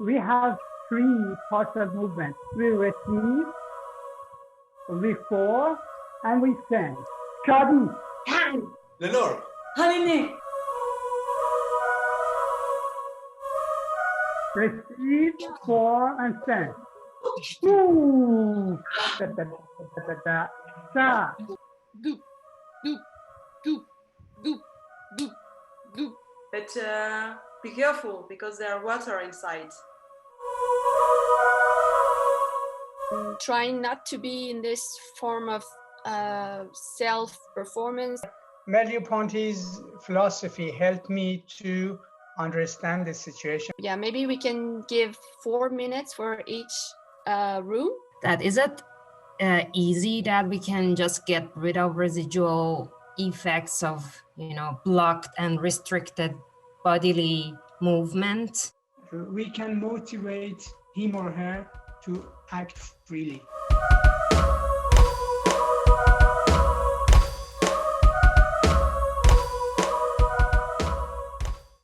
we have three parts of movement. We receive, we fall, and we send. Shadi. Lenore. Haline. Receive, fall, and send. Ooh. Da, da, da, da, da, da. Goop, goop, goop, goop, goop, goop. But be careful because there's water inside. Trying not to be in this form of self-performance. Merleau-Ponty's philosophy helped me to understand the situation. Yeah, maybe we can give 4 minutes for each room. That is it easy that we can just get rid of residual effects of, blocked and restricted bodily movement. We can motivate him or her to act freely.